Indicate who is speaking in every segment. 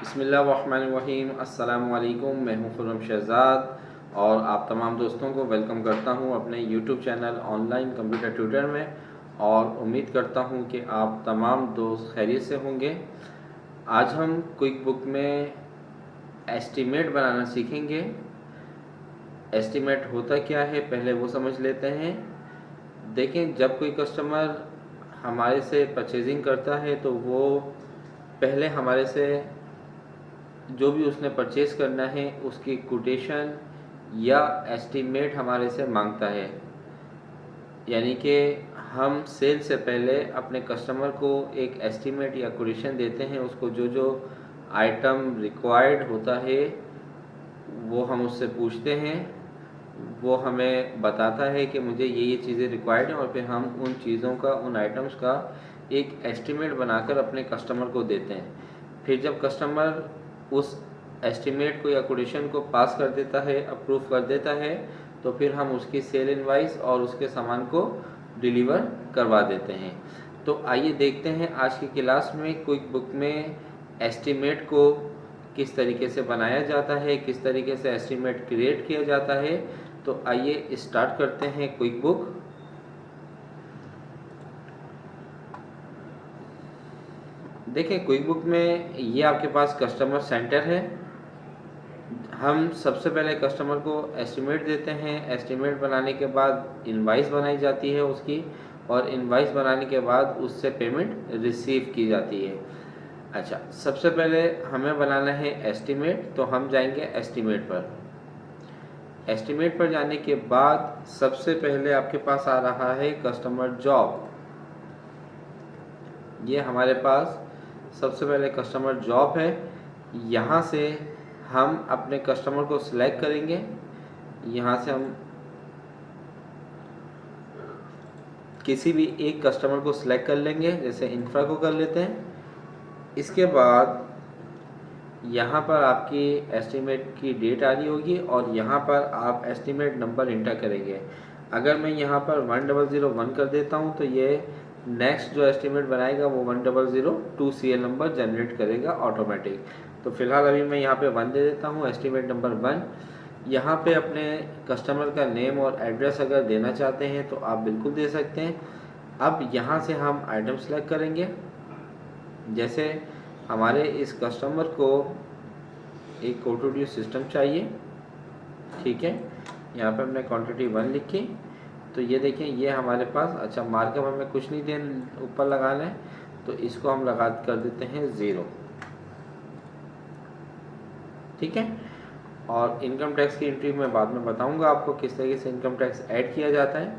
Speaker 1: बिस्मिल्लाहिर्रहमानिर्रहीम। अस्सलामु अलैकुम। मैं हूं खुर्रम शहज़ाद और आप तमाम दोस्तों को वेलकम करता हूं अपने YouTube channel online computer tutor में, और उम्मीद करता हूं कि आप तमाम दोस्त खैरियत से होंगे। आज हम क्विक बुक में एस्टीमेट बनाना सीखेंगे। एस्टीमेट होता क्या है पहले वो समझ लेते हैं। देखें, जब कोई कस्टमर हमारे से परचेजिंग करता है तो वो पहले हमारे से जो भी उसने परचेज़ करना है उसकी कोटेशन या एस्टीमेट हमारे से मांगता है। यानी कि हम सेल से पहले अपने कस्टमर को एक एस्टीमेट या कोटेशन देते हैं। उसको जो जो आइटम रिक्वायर्ड होता है वो हम उससे पूछते हैं। वो हमें बताता है कि मुझे ये चीज़ें रिक्वायर्ड हैं, और फिर हम उन चीज़ों का, उन आइटम्स का एक एस्टीमेट बनाकर अपने कस्टमर को देते हैं। फिर जब कस्टमर उस एस्टीमेट को या कोटेशन को पास कर देता है, अप्रूव कर देता है, तो फिर हम उसकी सेल इनवाइस और उसके सामान को डिलीवर करवा देते हैं। तो आइए देखते हैं आज की क्लास में क्विक बुक में एस्टीमेट को किस तरीके से बनाया जाता है, किस तरीके से एस्टीमेट क्रिएट किया जाता है। तो आइए स्टार्ट करते हैं क्विक बुक। देखें, क्विक बुक में ये आपके पास कस्टमर सेंटर है। हम सबसे पहले कस्टमर को एस्टीमेट देते हैं। एस्टीमेट बनाने के बाद इनवाइस बनाई जाती है उसकी, और इनवाइस बनाने के बाद उससे पेमेंट रिसीव की जाती है। अच्छा, सबसे पहले हमें बनाना है एस्टीमेट, तो हम जाएंगे एस्टीमेट पर। एस्टीमेट पर जाने के बाद सबसे पहले आपके पास आ रहा है कस्टमर जॉब। ये हमारे पास सबसे पहले कस्टमर जॉब है। यहाँ से हम अपने कस्टमर को सिलेक्ट करेंगे। यहाँ से हम किसी भी एक कस्टमर को सिलेक्ट कर लेंगे, जैसे इंफ्रा को कर लेते हैं। इसके बाद यहाँ पर आपकी एस्टीमेट की डेट आ रही होगी, और यहाँ पर आप एस्टीमेट नंबर इंटर करेंगे। अगर मैं यहाँ पर 1001 कर देता हूँ तो ये नेक्स्ट जो एस्टीमेट बनाएगा वो 1002 सीरियल नंबर जनरेट करेगा ऑटोमेटिक। तो फिलहाल अभी मैं यहाँ पे 1 दे देता हूँ, एस्टीमेट नंबर 1। यहाँ पे अपने कस्टमर का नेम और एड्रेस अगर देना चाहते हैं तो आप बिल्कुल दे सकते हैं। अब यहाँ से हम आइटम सेलेक्ट करेंगे। जैसे हमारे इस कस्टमर को एक क्वांटिटी सिस्टम चाहिए, ठीक है। यहाँ पे हमने क्वांटिटी 1 लिखी, तो ये देखें ये हमारे पास। अच्छा, मार्कअप हमें कुछ नहीं देना, ऊपर लगाना है, तो इसको हम लगा कर देते हैं 0, ठीक है। और इनकम टैक्स की एंट्री मैं बाद में बताऊंगा आपको किस तरीके से इनकम टैक्स ऐड किया जाता है।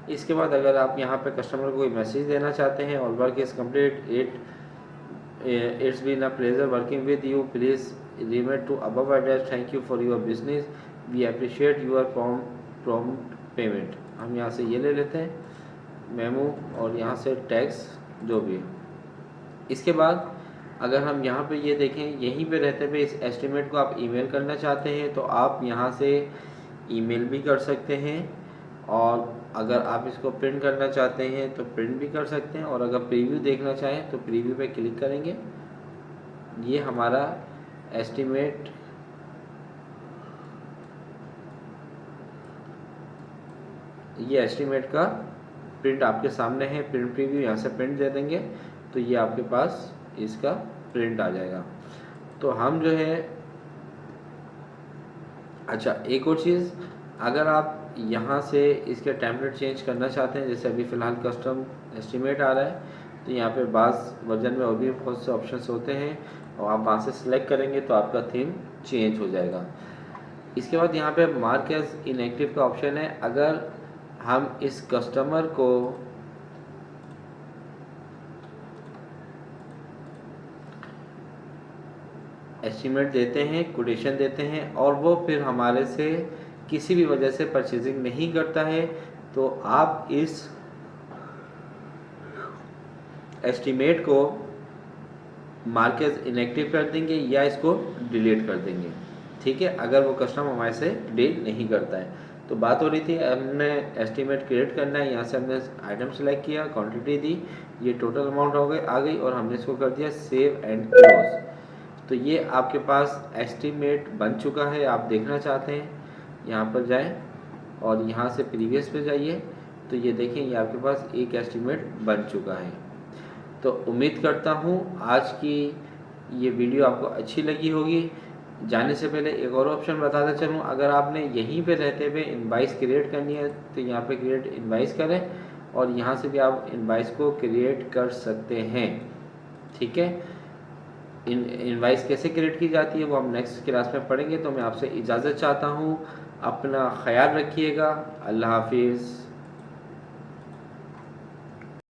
Speaker 1: इसके बाद अगर आप यहाँ पे कस्टमर को कोई मैसेज देना चाहते हैं, और work is complete, it's been a pleasure working with you, please remit to above address, thank you for your business, we appreciate your prompt payment। हम यहाँ से ये ले लेते हैं मेमो, और यहाँ से टैक्स जो भी है। इसके बाद अगर हम यहाँ पे ये देखें, यहीं पे रहते हुए इस एस्टीमेट को आप ईमेल करना चाहते हैं तो आप यहाँ से ईमेल भी कर सकते हैं, और अगर आप इसको प्रिंट करना चाहते हैं तो प्रिंट भी कर सकते हैं, और अगर प्रीव्यू देखना चाहें तो प्रीव्यू पे क्लिक करेंगे। ये हमारा एस्टीमेट का प्रिंट आपके सामने है। प्रिंट प्रीव्यू, यहाँ से प्रिंट दे देंगे तो ये आपके पास इसका प्रिंट आ जाएगा। तो हम जो है, अच्छा एक और चीज़, अगर आप यहाँ से इसके टेम्पलेट चेंज करना चाहते हैं, जैसे अभी फ़िलहाल कस्टम एस्टीमेट आ रहा है, तो यहाँ पे बाज़ वर्जन में और भी बहुत से ऑप्शंस होते हैं, और आप वहाँ से सिलेक्ट करेंगे तो आपका थीम चेंज हो जाएगा। इसके बाद यहाँ पे मार्क एज इनएक्टिव का ऑप्शन है। अगर हम इस कस्टमर को एस्टीमेट देते हैं, कोटेशन देते हैं, और वो फिर हमारे से किसी भी वजह से परचेजिंग नहीं करता है, तो आप इस एस्टीमेट को मार्क एज इनएक्टिव कर देंगे या इसको डिलीट कर देंगे, ठीक है, अगर वो कस्टमर हमारे से डील नहीं करता है। तो बात हो रही थी, हमने एस्टीमेट क्रिएट करना है। यहाँ से हमने आइटम सेलेक्ट किया, क्वांटिटी दी, ये टोटल अमाउंट हो गई आ गई, और हमने इसको कर दिया सेव एंड क्लोज। तो ये आपके पास एस्टीमेट बन चुका है। आप देखना चाहते हैं यहाँ पर जाएं और यहाँ से प्रीवियस पे जाइए, तो ये देखें ये आपके पास एक एस्टीमेट बन चुका है। तो उम्मीद करता हूँ आज की ये वीडियो आपको अच्छी लगी होगी। जाने से पहले एक और ऑप्शन बताता चलूँ, अगर आपने यहीं पे रहते हुए इनवाइस क्रिएट करनी है तो यहाँ पे क्रिएट इनवाइस करें और यहाँ से भी आप इनवाइस को क्रिएट कर सकते हैं। ठीक है, इनवाइस कैसे क्रिएट की जाती है वो हम नेक्स्ट क्लास में पढ़ेंगे। तो मैं आपसे इजाज़त चाहता हूँ, अपना ख्याल रखिएगा। अल्लाह हाफिज़।